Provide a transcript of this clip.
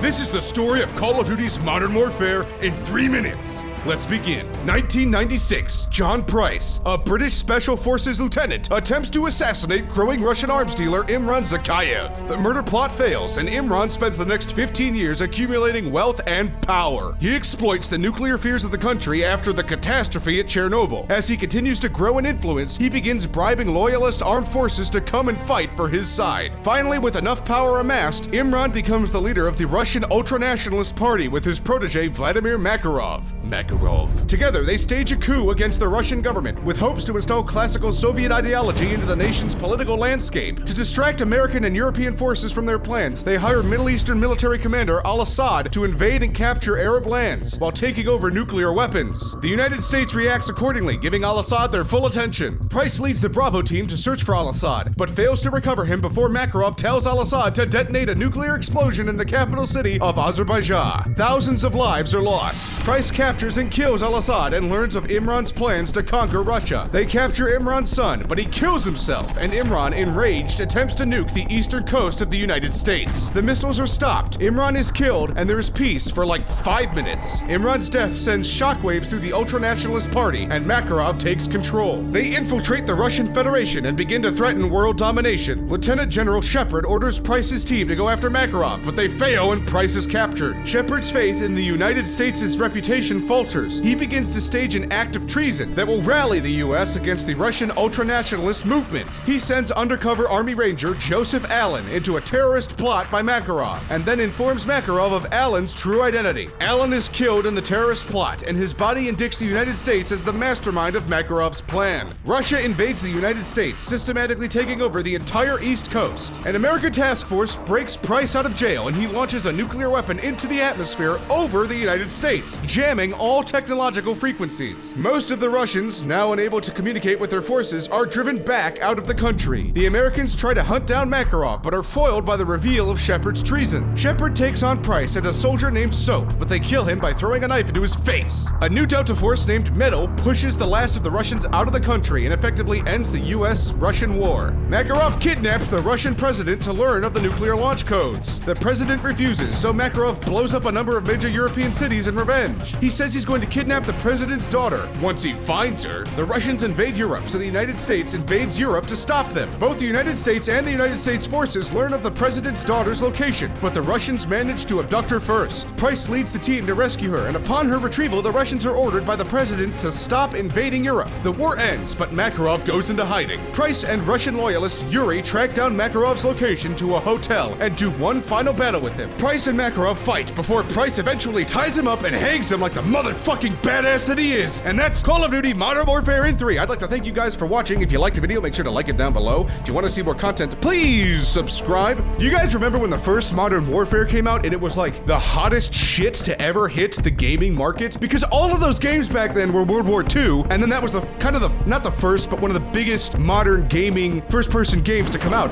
This is the story of Call of Duty's Modern Warfare in 3 minutes. Let's begin. 1996, John Price, a British Special Forces lieutenant, attempts to assassinate growing Russian arms dealer Imran Zakhaev. The murder plot fails, and Imran spends the next 15 years accumulating wealth and power. He exploits the nuclear fears of the country after the catastrophe at Chernobyl. As he continues to grow in influence, he begins bribing loyalist armed forces to come and fight for his side. Finally, with enough power amassed, Imran becomes the leader of the Russian ultra-nationalist party with his protege Vladimir Makarov. Together, they stage a coup against the Russian government with hopes to install classical Soviet ideology into the nation's political landscape. To distract American and European forces from their plans, they hire Middle Eastern military commander al-Assad to invade and capture Arab lands while taking over nuclear weapons. The United States reacts accordingly, giving al-Assad their full attention. Price leads the Bravo team to search for al-Assad, but fails to recover him before Makarov tells al-Assad to detonate a nuclear explosion in the capital city of Azerbaijan. Thousands of lives are lost. Price captures and kills al-Assad and learns of Imran's plans to conquer Russia. They capture Imran's son, but he kills himself, and Imran, enraged, attempts to nuke the eastern coast of the United States. The missiles are stopped, Imran is killed, and there is peace for like 5 minutes. Imran's death sends shockwaves through the ultra-nationalist party, and Makarov takes control. They infiltrate the Russian Federation and begin to threaten world domination. Lieutenant General Shepard orders Price's team to go after Makarov, but they fail and Price is captured. Shepard's faith in the United States' reputation falters. He begins to stage an act of treason that will rally the US against the Russian ultra-nationalist movement. He sends undercover Army Ranger Joseph Allen into a terrorist plot by Makarov, and then informs Makarov of Allen's true identity. Allen is killed in the terrorist plot, and his body indicts the United States as the mastermind of Makarov's plan. Russia invades the United States, systematically taking over the entire East Coast. An American task force breaks Price out of jail, and he launches a nuclear weapon into the atmosphere over the United States, jamming all technological frequencies. Most of the Russians, now unable to communicate with their forces, are driven back out of the country. The Americans try to hunt down Makarov, but are foiled by the reveal of Shepard's treason. Shepard takes on Price and a soldier named Soap, but they kill him by throwing a knife into his face. A new Delta force named Metal pushes the last of the Russians out of the country and effectively ends the US-Russian war. Makarov kidnaps the Russian president to learn of the nuclear launch codes. The president refuses, so Makarov blows up a number of major European cities in revenge. He says he's going to kidnap the president's daughter. Once he finds her, the Russians invade Europe, so the United States invades Europe to stop them. Both the United States and the United States forces learn of the president's daughter's location, but the Russians manage to abduct her first. Price leads the team to rescue her, and upon her retrieval, the Russians are ordered by the president to stop invading Europe. The war ends, but Makarov goes into hiding. Price and Russian loyalist Yuri track down Makarov's location to a hotel and do one final battle with him. Price and Makarov fight before Price eventually ties him up and hangs him like the motherfucking badass that he is. And that's Call of Duty Modern Warfare in 3. I'd like to thank you guys for watching. If you liked the video, make sure to like it down below. If you want to see more content, please subscribe. You guys remember when the first Modern Warfare came out and it was like the hottest shit to ever hit the gaming market? Because all of those games back then were World War II, and then that was not the first, but one of the biggest modern gaming first-person games to come out.